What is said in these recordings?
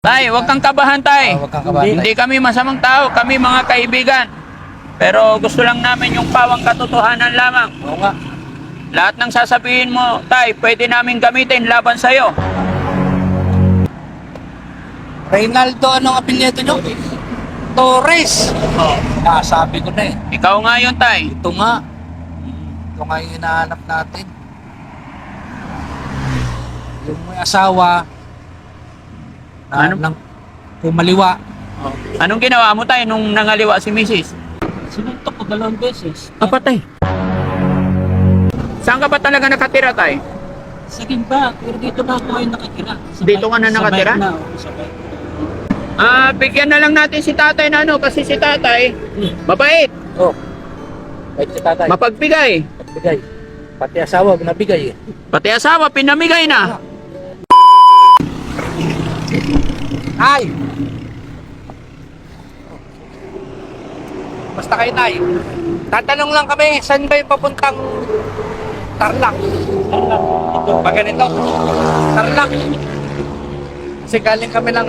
Tay, huwag kang kabahan, tay. Huwag kang kabahan, Hindi kami masamang tao, kami mga kaibigan. Pero gusto lang namin yung pawang katotohanan lamang. Oo nga. Lahat ng sasabihin mo, tay, pwede namin gamitin laban sa'yo. Reynaldo, anong apelyido nyo? Torres. Oh. Sabi ko na eh. Ikaw nga yun, tay. Ito nga. Ito nga yung hinahanap natin. Yung may asawa na Ano? nang pumaliwa. Anong ginawa mo, tay, nung nangaliwa si Mrs.? Sinuntok ko 2 beses. Patay. Saan ka ba talaga nakatira, tay? Sa Gimba, pero dito na ako ngayon nakatira. Dito ka na nakatira? Sa bike na, oo, sa bike. Bigyan na lang natin si tatay na ano, kasi si tatay, mabait, Oh. Kahit si tatay. mapagbigay. Bigay. Pati asawa, binabigay eh. Pati asawa, pinamigay na. Ay! Basta kayo tayo. Tatanong lang kami, saan ba yung papuntang Tarlac? Pag ganito, Tarlac. Kasi galing kami ng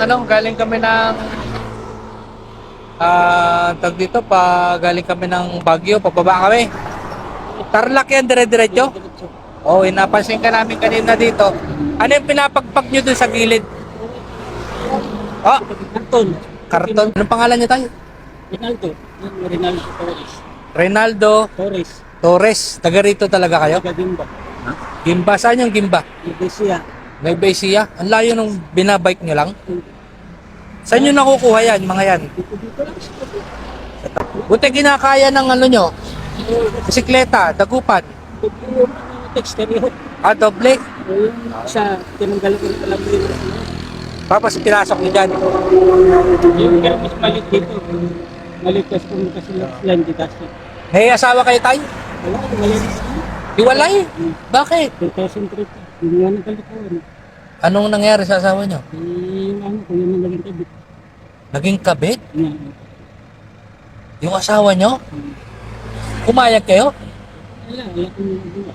tag dito, galing kami ng Baguio, pababa kami. Tarlac yan, dire-diretso. Oo, napansin ka namin kanina dito. Ano yung pinapagpag nyo dun sa gilid? Oh, Anton. karton. Anong pangalan niya tayo? Rinaldo. Rinaldo Torres. Reynaldo Torres. Torres. Taga rito talaga kayo? Taga Gimba. Gimba, saan yung Gimba? Iglesia. Nueva Ecija? Ang layo nung binabike nyo lang? Saan nyo nakukuha yan, mga yan? Dito lang sa tabi. Buti kinakaya ng ano nyo? Bisikleta, dagupan. Yung exterior. Doble. Yung isa, tinanggal ko na lang yun. Tapos pinasok nyo dyan. Yung mas malit dito. Malit kasi kung kasi lang dito. May asawa kayo tayo? Wala, malit. Iwalay? Bakit? 2003. Yung nga ng kalikuan. Anong nangyari sa asawa nyo? Yung ano, kung yun ang naging kabit. Naging kabit? Yan. Yung asawa nyo? Pumayag kayo? Wala akong nagawa.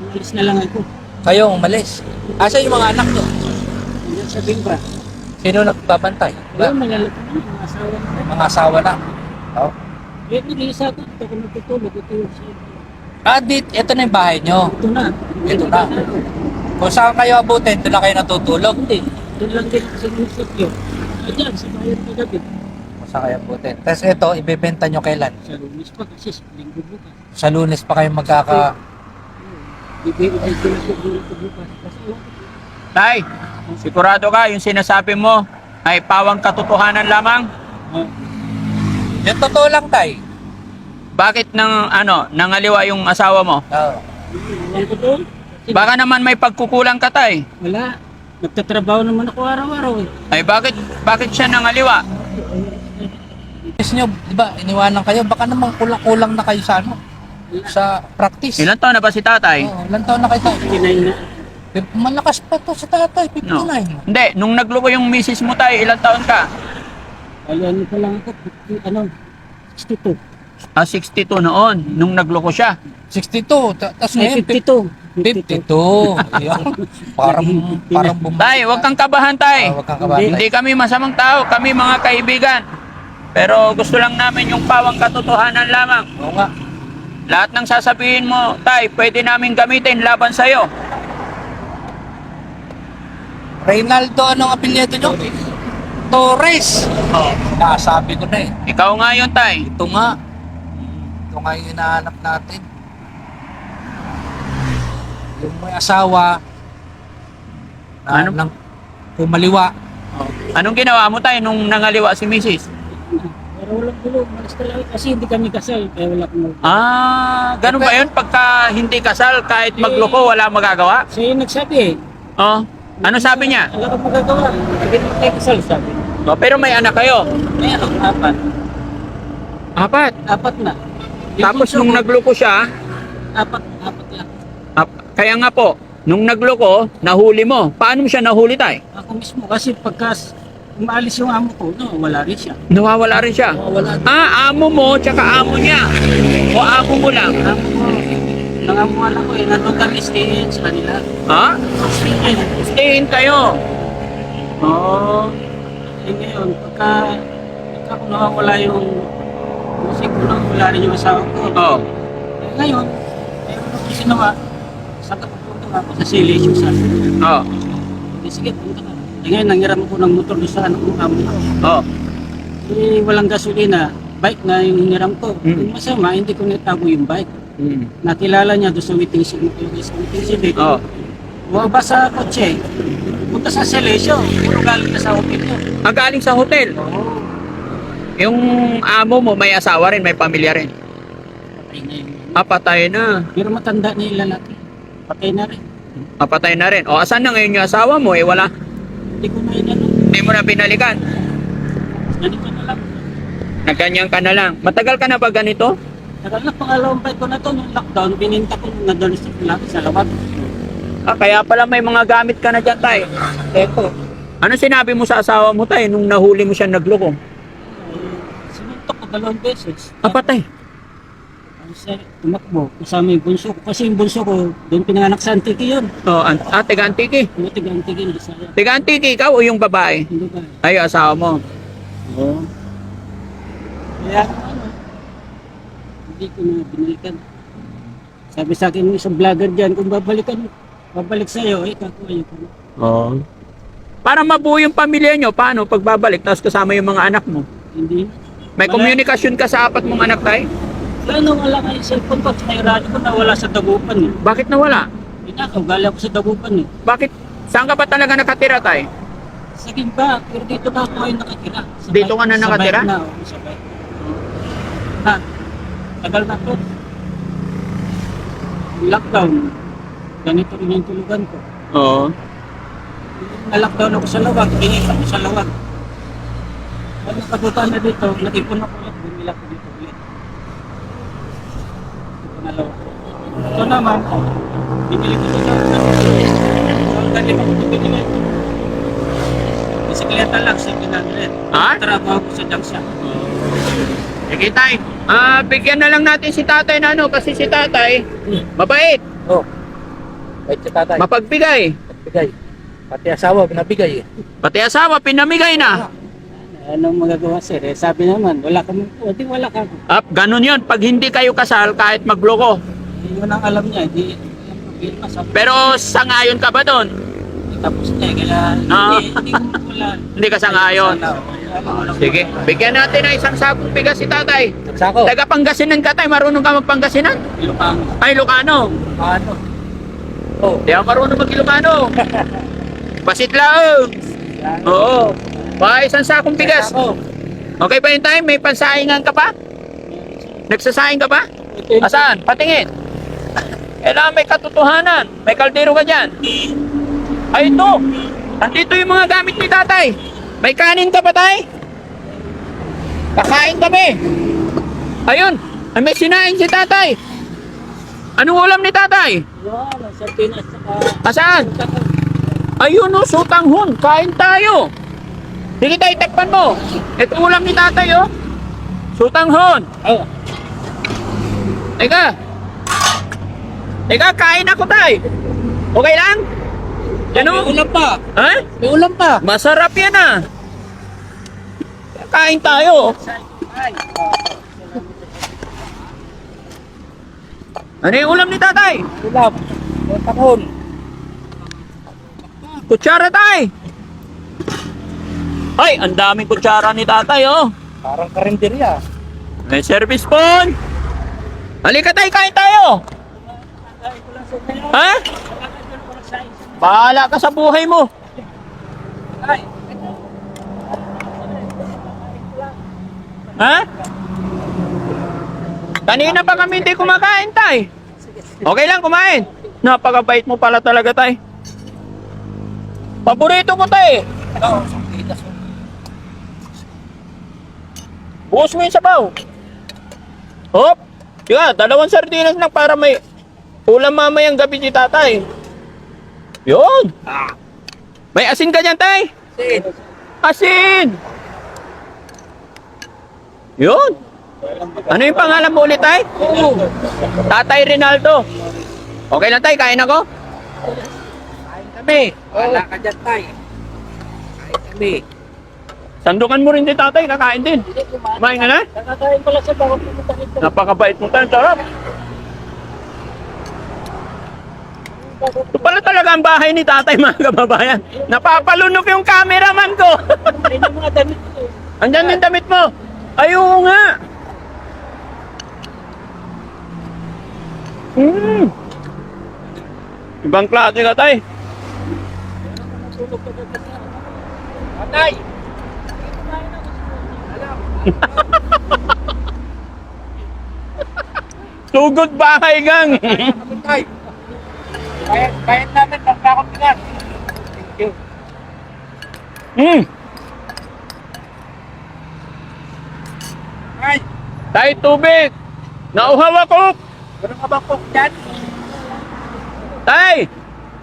Umalis na lang ako. Kayo umalis. Asa yung mga anak nyo? Hanggang sa Gimba. Sino nagbabantay? Wala, malalaki na yung mga asawa ko. Mga asawa na. Oh. Eh, nag-iisa ko. Ito ko natutulog. Ito yung siya. Ito na yung bahay nyo. Ito na. Ito na. Kung saan kayo abutin, doon na kayo natutulog. Hindi. Doon lang din sa munisipyo. Diyan, sa bayan ng gabi. Kung saan kayo abutin. Tapos ito, ibebenta nyo kailan? Sa lunis pa kasi sa linggo bukas. Sa Lunes pa kayo magkaka... Ibigay ko na sa linggo bukas. Kasi Tay, sigurado ka yung sinasabi mo ay pawang katotohanan lamang? Yung totoo lang, tay. Bakit nangaliwa yung asawa mo? Ewan ko doon. Baka naman may pagkukulang ka, tay. Wala. Nagtatrabaho naman ako araw-araw eh. Ay bakit siya nangaliwa? Yes nyo, di ba, iniwanan kayo. Baka naman kulang na kayo sa ano? Sa practice. Ilan taon na ba si tatay? Oo, ilang taon na kayo tayo? Kinay na. Malakas pa to sa tatay, 59. No. Hindi, nung nagluko yung misis mo, tay, ilang taon ka? Ano pa lang ako. Ano? 62. 62 noon, nung nagloko siya. 62. Tapos Ay, ngayon, 52. 52. Yan. Parang Tay, huwag kang kabahan, tay. Huwag kang kabahan. Hindi kami masamang tao, kami mga kaibigan. Pero gusto lang namin yung pawang katotohanan lamang. Oo nga. Lahat ng sasabihin mo, tay, pwede namin gamitin laban sa'yo. Reynaldo, anong apelyido nyo? Torres. Oh. Sabi ko na eh. Ikaw nga yun, tay. Ito nga. Ito nga yung hinahanap natin. Yung may asawa na Ano? nang pumaliwa. Anong ginawa mo, tay, nung nangaliwa si misis? Pero walang gulo. Malas talaga. Kasi hindi kami kasal. Kaya wala akong mag... Ganun ba yun? Pagka hindi kasal, kahit magloko, wala magagawa? Siya yung nagsabi eh. Oh. Ano sabi niya? Wala akong magagawa. Hindi naman tayo kasal sabi. Oh, pero may anak kayo. May ano, 4. Apat. 4 na. Yung Tapos bunso nung ko, nagloko siya, 4 lang. kaya nga po, nung nagloko, nahuli mo. Paano mo siya nahuli, tay? Ako mismo. Kasi pagka umaalis yung amo ko, no, wala rin siya. Nawawala rin siya. Wala. Amo mo, tsaka amo niya. O amo mo lang. Amo ko, nangamuhan ako eh. Nandun kami stay sa kanila. Ha? Stay in. Stay in kayo. Oh. Eh ngayon, pagka kung nawawala yung musik ko, nawawala rin yung asawa ko. Oo. Eh ngayon, meron ako sinawa, saan ka pupunta nga ako sa Silisyo sa Oo. sige, punta ka. Eh ngayon, nanghiram ako ng motor doon sa ano kong amo ko. Oo. Eh, walang gasolina, bike na yung hiniram ko. Yung masama, hindi ko natago yung bike. Nakilala niya doon sa waiting shed. Oo. Bumaba sa kotse, punta sa Silisyo, puro galing na sa hotel ko. Ang galing sa hotel. Yung amo mo may asawa rin, may pamilya rin. Patay na yun. Patay na. Pero matanda na yung lalaki. Patay na rin. Patay na rin. O, asan na ngayon yung asawa mo? Eh, wala. Hindi ko na inano. Hindi mo na binalikan. Ganito na lang. Nagganyan ka na lang. Matagal ka na ba ganito? Tagal na pangalawang bike ko na to nung lockdown. Bininta ko nung nadalo sa lawag. Kaya pala may mga gamit ka na dyan, tay. Eko. Ano sinabi mo sa asawa mo, tay, nung nahuli mo siya nagloko? Sinuntok ko 2 beses. Patay. Tumakbo. Kasama yung bunso ko. Kasi yung bunso ko, doon pinanganak sa Antique yun. Oh, tiga Antiki. Yung tiga Antique yun. Isa yan. Tiga Antiki, ikaw o yung babae? Hindi ba? Ay, asawa mo. Oo. Kaya ano, hindi ko na binalikan. Sabi sa akin ng isang vlogger dyan, kung babalik sa'yo, kako ayoko na. Oo. Para mabuo yung pamilya nyo, paano pagbabalik, tapos kasama yung mga anak mo? Hindi. May komunikasyon ka sa 4 mong anak, tay? Wala nga yung cellphone ko at saka yung radyo ko nawala sa Dagupan eh. Bakit nawala? Inakaw, galing ako sa Dagupan eh. Bakit? Saan ka ba talaga nakatira, tay? Sa Gimba, pero dito na ako ngayon nakatira. Sa Dito ka na sa nakatira? bike na, oo, sa bike. Ha, tagal na to. Lockdown, ganito rin yung tulugan ko. Oo. Na-lockdown ako sa Lawag, pinit ako sa Lawag. Pag nakabutan na dito, nag-ipon ako ulit, bumili ako dito ulit. Ito na Lawag. Ito naman, binili ko sa hanggang 5 ko binili. Bisikleta lang, 700. Ha? Trabaho ko sa Jangsya. Sige, tay. Bigyan na lang natin si tatay na ano, kasi si tatay, mabait, Oh. Wait si tatay. mapagbigay. Bigay. Pati asawa, binabigay eh. Pati asawa, pinamigay na. Anong magagawa sir? Eh, sabi naman, wala kami, wala ka. Ganun yun. Pag hindi kayo kasal, kahit magloko. Hindi yun ang alam niya, hindi problema. Sabi, Pero sangayon ka ba doon? tapos na eh, kaya hindi ko wala. Hindi ka sangayon. Sige. Bigyan natin ng isang sakong bigas si tatay. Sako. Taga Pangasinan ka, tay. Marunong ka magpangasinan? Ilocano. Ay, Ilocano. Ano? Oh. Di ako marunong mag-Ilocano. Basit lang. Oo. Isang sakong bigas. Sako. Okay ba yung time? May pansaingan ka pa? Nagsasaing ka pa? Asaan? Patingin. Kailangan may katotohanan. May kaldero ka dyan. Ay, ito. Nandito yung mga gamit ni tatay. May kanin ka ba, tay? Kakain kami. Ayun. Ay, may sinaing si tatay. Anong ulam ni tatay? Wala, sardinas saka Asaan? Ayun o, sutanghon. Kain tayo. Sige tayo, takpan mo. Ito ulam ni tatay, oh. Sutanghon. oh, Teka. Teka, kain ako, tay. Okay lang? Ano? May ulam pa. Ha? May ulam pa. Masarap yan, ah. Kain tayo. Ano yung ulam ni tatay? Ulam. Takon. Kutsara, tay. Ay, ang daming kutsara ni tatay, oh. Parang karinderya. May service phone. Halika tayo, kain tayo. Ha? Bahala ka sa buhay mo. Ha? Kanina pa kami hindi kumakain, tay. Okay lang, kumain. Napakabait mo pala talaga, tay. Paborito ko, tay. Oh. Buhos mo yung sabaw. Hop. Diga, 2 sardinas lang para may ulam mamayang gabi si tatay. Yun. May asin ka dyan, tay? Sin. Asin. Yun. Ano yung pangalan mo ulit, tay? Tatay Rinaldo. Okay lang, tay. Kain ako? Kain kami. Wala ka dyan, tay. Kain kami. Sandukan mo rin si tatay, kakain din. Hindi, Kumain ka na? Nakakain ko lang siya bago pumunta dito. Napakabait mo tayo, sarap. Ito pala talaga ang bahay ni tatay, mga kababayan. Napapalunok yung cameraman ko. Ayun yung mga damit ko. Andyan yung damit mo. Ay, oo nga. Ibang klase ka, tay. Natulog ka doon kasi. Tatay! Sugod bahay, gang. Tay! Bayad namin, magkakot bigas. Thank you. Ay! Tay, tubig. Nauhaw ako. Meron ka bang cook dyan? Tay,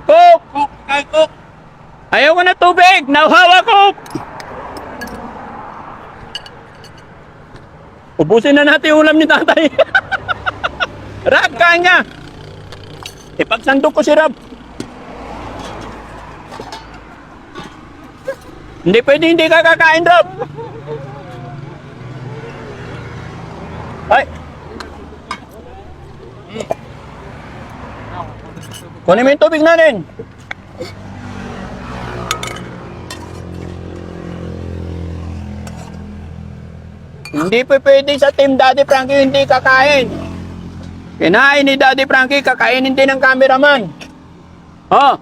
cook. Cook! Kay cook! Ayaw ko na tubig. Nauhaw ako. Ubusin na natin yung ulam ni tatay. Rab, kain nga. Ipagsandok ko si Rab. Hindi pwede hindi ka kakain, Rab. Ay. Kunin mo yung tubig natin. Hindi pa pwede sa Team Daddy Frankie hindi kakain. Kinain ni Daddy Frankie, kakainin din ng cameraman. Oh.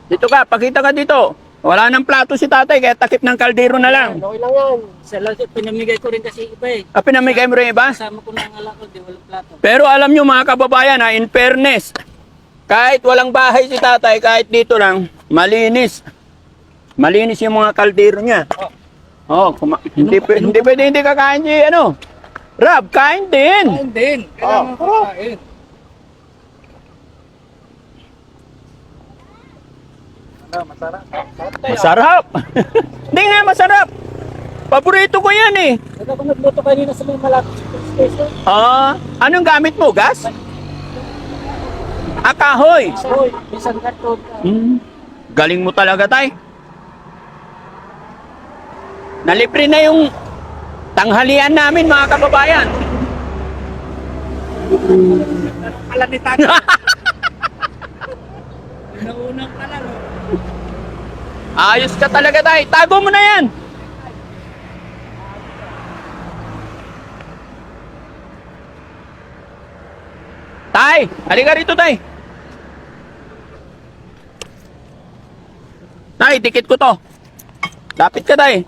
Dito ka, pakita ka dito. Wala nang plato si tatay, kaya takip ng kaldero na lang. Okay lang yan. Isa lang, pinamigay ko rin kasi iba eh. Pinamigay mo rin iba? Kasama ko na ang alakal, di walang plato. Pero alam nyo mga kababayan, in fairness, kahit walang bahay si tatay, kahit dito lang, malinis. Malinis yung mga kaldero niya. Oh, hindi pwede hindi kakain si ano. Rab, kain din. Kain din. Kailangan ko kain. Masarap. Masarap. Hindi nga masarap. Paborito ko yan eh. Nagka ko nagluto kanina sa may malapit sa police station. Anong gamit mo? Gas? Kahoy. Hoy, isang karton ka. Galing mo talaga, tay. Nalibre na yung tanghalian namin, mga kababayan. Pala ni tatay. Naunang pala, no? Ayos ka talaga, tay. Tago mo na yan. Tay, halika rito, tay. Tay, dikit ko to. Lapit ka, tay.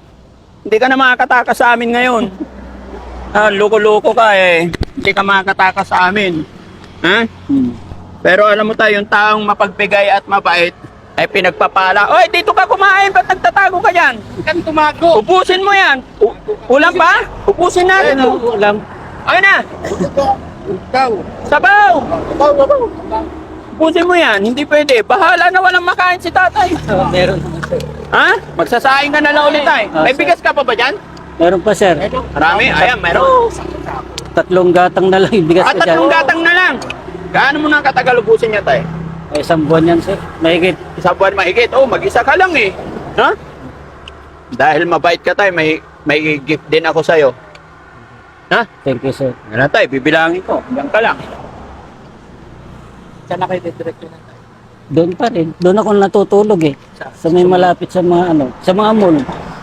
Hindi ka na makakatakas sa amin ngayon. Loko-loko ka eh. Hindi ka makakatakas sa amin. Ha? Pero alam mo tayo, yung taong mapagbigay at mabait ay pinagpapala. Oy, dito ka kumain. Ba't nagtatago ka dyan? Kan tumago. Ubusin mo yan. Ulam pa? Ubusin natin. Ulam. Okay na. Ikaw. Sabaw. Ubusin mo yan. Hindi pwede. Bahala na walang makain si tatay. Meron naman sir. Ha? Magsasaing ka na lang ulit tayo. May bigas ka pa ba dyan? Meron pa sir. Marami. Ayan, meron. Tatlong gatang na lang yung bigas ko dyan. Tatlong gatang na lang. Gaano mo na katagal ubusin niya tayo? Ay, isang buwan yan sir. Mahigit. Isang buwan mahigit. Oh, mag-isa ka lang eh. Ha? Dahil mabait ka tayo, may gift din ako sa'yo. Ha? Thank you sir. Yan na tayo, bibilangin ko. Yan ka lang. Saan na kayo didiretso na tayo? Doon pa rin. Doon ako natutulog eh. Sa may malapit sa mga sa mga mall.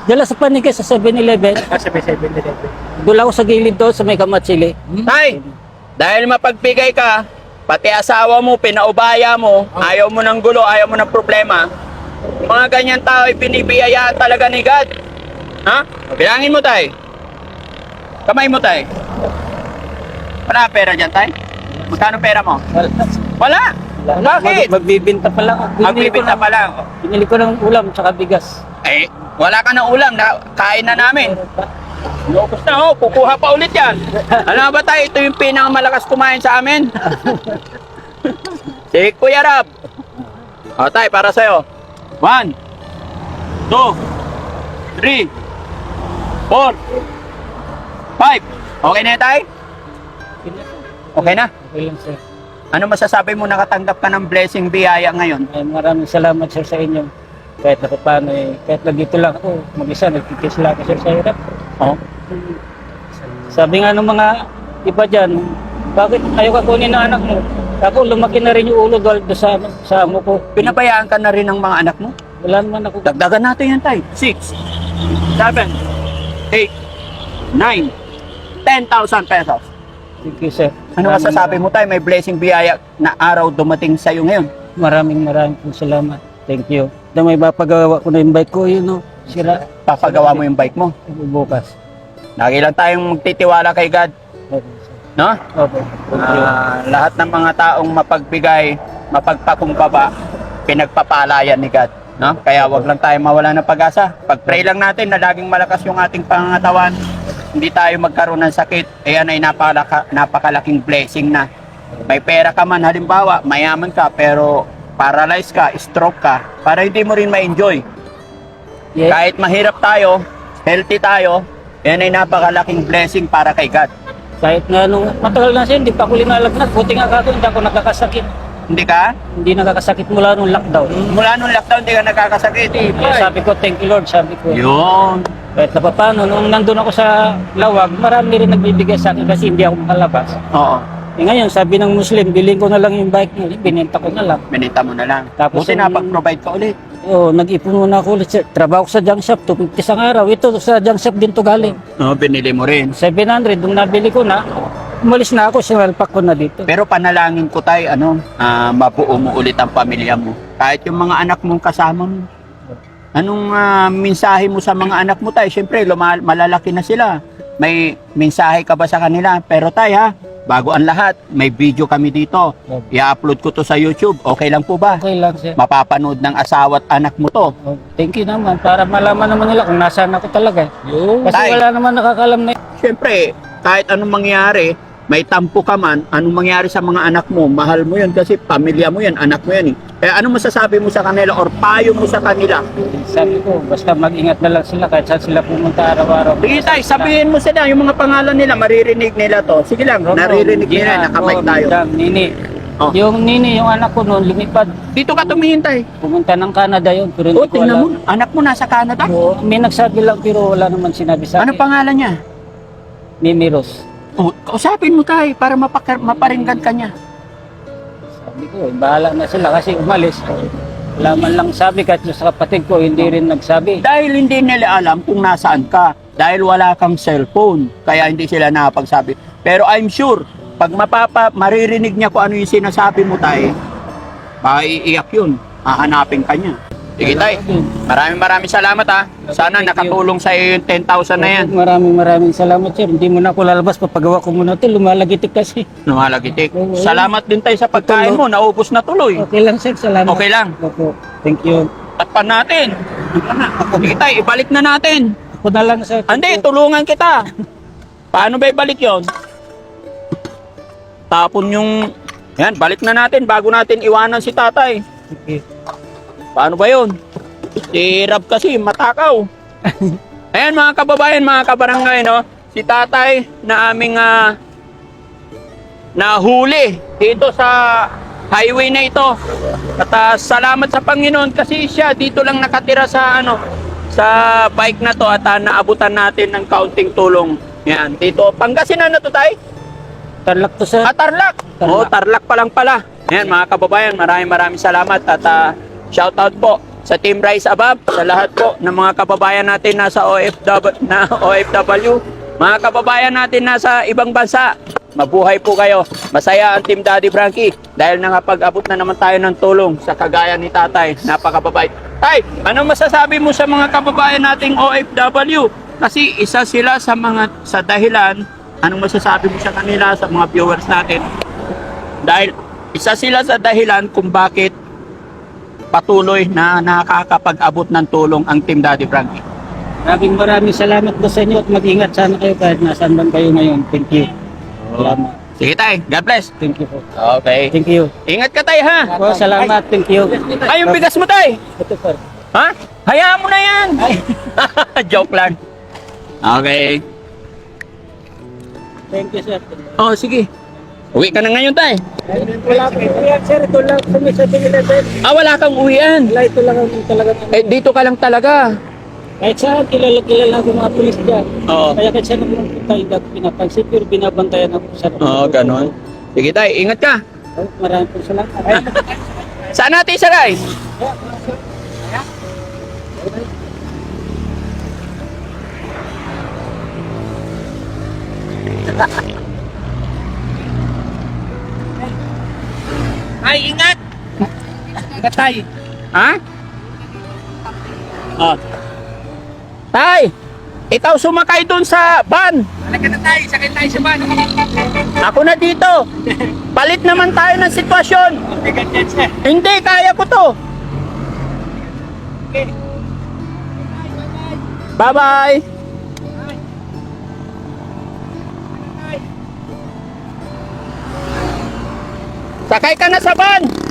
Dala sa panigay sa 7-Eleven. Kasi may 7-Eleven. Doon ako sa gilid doon sa may kamatsili. Tay, dahil mapagbigay ka, pati asawa mo, pinaubaya mo, ayaw mo ng gulo, ayaw mo ng problema, mga ganyan tao ay binibiyayaan talaga ni God. Ha? Bilangin mo, tay. Kamay mo, tay. Wala pera dyan, tay? Magkano pera mo? Wala. Bakit? Magbibinta pa lang. Magbibinta pa lang. Binili ko ng ulam tsaka bigas. Eh, wala ka ng ulam, kain na namin. Locos na, oh, kukuha pa ulit yan. Alam ba tayo, ito yung pinakamalakas kumain sa amin. Si Kuya Rab. O, tay, para sa'yo. 1, 2, 3, 4, 5. Okay na, tay? Okay na? Okay lang sir. Ano masasabi mo nakatanggap ka ng blessing biyaya ngayon? Ay, maraming salamat sir sa inyo. kahit na paano eh, kahit na dito lang ako, mag-isa, nagkikis lang ako sir sa hirap. Oh. Sabi nga ng mga iba dyan, bakit ayaw ka kunin ng anak mo? Ako, lumaki na rin yung ulo dahil sa amo ko. Pinabayaan ka na rin ng mga anak mo? Wala naman ako. Dagdagan natin yan, tay. 6, 7, 8, 9, 10,000 pesos. Thank you, sir. Ano masasabi mo, tay? May blessing biyaya na araw dumating sa'yo ngayon. Maraming pong salamat. Thank you. Na may mapagawa ko na yung bike ko, yun o. Sira. Papagawa mo yung bike mo. Bukas. Lagi lang tayong magtitiwala kay God. Okay, sir. No? Okay. Thank you. Lahat ng mga taong mapagbigay, mapagpakumbaba, pinagpapalayan ni God. No? Kaya wag lang tayo mawala ng pag-asa. Pag-pray lang natin na laging malakas yung ating pangangatawan, hindi tayo magkaroon ng sakit. Ayan ay napakalaking blessing na. May pera ka man, halimbawa, mayaman ka, pero paralyzed ka, stroke ka, para hindi mo rin ma-enjoy. Yes. Kahit mahirap tayo, healthy tayo, yan ay napakalaking blessing para kay God. Kahit nga nung matagal na siya, hindi pa ako linalagnat. Buti nga ako, hindi ako nakakasakit. Hindi ka? Hindi nakakasakit mula nung lockdown. Mula nung lockdown, hindi ka nakakasakit. Kaya sabi ko, thank you Lord, sabi ko. Yun. Kahit na paano, nung nandun ako sa lawag, marami rin nagbibigay sa akin kasi hindi ako makalabas. Oo. Eh ngayon, sabi ng Muslim, bilhin ko na lang yung bike niya, binenta ko na lang. Binita mo na lang. Tapos Buti yung- napag-provide ka ulit. Oo, nag-ipon muna ako ulit. Trabaho ko sa junk shop, 250 isang araw. Ito sa junk shop din to galing. No, binili mo rin. 700, nung nabili ko na, umalis na ako, sinalpak ko na dito. Pero panalangin ko tayo, mabuo mo ulit ang pamilya mo. Kahit yung mga anak mong kasama mo. Anong mensahe mo sa mga anak mo tayo? Siyempre, malalaki na sila. May mensahe ka ba sa kanila? Pero tayo ha, bago ang lahat, may video kami dito. I-upload ko to sa YouTube. Okay lang po ba? Okay lang, sir. Mapapanood ng asawa at anak mo to. Oh, thank you naman, para malaman naman nila kung nasaan ako talaga. Kasi Tay. wala naman nakakalam na Siyempre, kahit anong mangyari, may tampo ka man, anong mangyari sa mga anak mo, mahal mo yun kasi pamilya mo yan, anak mo yan eh. Kaya ano masasabi mo sa kanila or payo mo sa kanila? Sabi ko, basta mag-ingat na lang sila kahit saan sila pumunta araw-araw. Sige tayo, sabihin mo sila, yung mga pangalan nila, maririnig nila to. Sige lang, naririnig nila, nakamay tayo. Nini. Oh. Yung Nini, yung anak ko noon, lumipad. Dito ka tumingin tayo. Pumunta ng Canada yun, pero O, hindi ko tingnan alam. mo, anak mo nasa Canada. Oo, may nagsabi lang pero wala naman sinabi sa Ano akin. pangalan niya? Mimi Rose. O, kausapin mo tayo para maparinggan ka niya. Sabi ko, bahala na sila kasi umalis. Wala man lang sabi kahit sa kapatid ko, hindi rin nagsabi. Dahil hindi nila alam kung nasaan ka. Dahil wala kang cellphone. Kaya hindi sila nakapagsabi. Pero I'm sure, pag maririnig niya kung ano yung sinasabi mo tayo, maiiyak yun. Hahanapin ka niya. Sige tay, maraming salamat ha. Sana Thank you. nakatulong sa iyo yung 10,000 na yan. Maraming salamat sir. Hindi mo na ako lalabas, papagawa ko muna ito. Lumalagitik kasi. Lumalagitik. Salamat din tayo sa pagkain mo. Naubos na tuloy. Okay lang sir, salamat. Okay lang. Opo. Thank you. Takpan natin. Sige tay, ibalik na natin. Ako na lang sir. Hindi, tulungan kita. Paano ba ibalik yon? Tapon yung... Yan, balik na natin bago natin iwanan si tatay. Okay. Paano ba yun? Si Rab kasi, matakaw. Ayan mga kababayan, mga kabarangay, no? Si tatay na aming nahuli dito sa highway na ito. At salamat sa Panginoon kasi siya dito lang nakatira sa sa bike na to at naabutan natin ng kaunting tulong. Yan, dito. Pangasinan na to tay? Tarlac to sir. Tarlac. Oo, Tarlac pa lang pala. Yan mga kababayan, maraming salamat at shoutout po sa Team Rise Above, sa lahat po ng mga kababayan natin nasa OFW, mga kababayan natin nasa ibang bansa. Mabuhay po kayo. Masaya ang Team Daddy Frankie dahil nakapag-abot na naman tayo ng tulong sa kagaya ni tatay. Napakababait. Tay, anong masasabi mo sa mga kababayan nating OFW? Kasi isa sila sa dahilan, anong masasabi mo sa kanila, sa mga viewers natin? Dahil isa sila sa dahilan kung bakit patuloy na nakakapag-abot ng tulong ang Team Daddy Frankie. Maraming salamat po sa inyo at mag-ingat sana kayo kahit nasaan man kayo ngayon. Thank you. Salamat. Sige tay, God bless. Thank you po. Okay. Thank you. Ingat ka tay ha. Po, salamat. Thank you. Ay, yung bigas mo tay. Ito sir. Ha? Hayaan mo na yan. Joke lang. Okay. Thank you sir. Oh, sige. Uwi ka na ngayon, tay. Wala ko yan, sir. Ito lang kami sa 7-Eleven. Ah, wala kang uwian. Wala, ito lang ang talaga. Eh, dito ka lang talaga. Kahit saan, kilala ko mga pulis dyan. Oo. Kaya kahit saan naman punta, hindi ako pinapansin, pero binabantayan ako sa Oo, ganon. Sige, tay. Ingat ka. Oh, maraming po salamat. Saan natin isakay? Ay, ingat! Ingat tayo. Ha? Ah, Tay! Ikaw sumakay dun sa van. Halika na tayo, sakay tayo sa van. Ako na dito. Palit naman tayo ng sitwasyon. bigat yan, sir. Hindi, kaya ko to. Bye-bye. Sakay ka na sa van.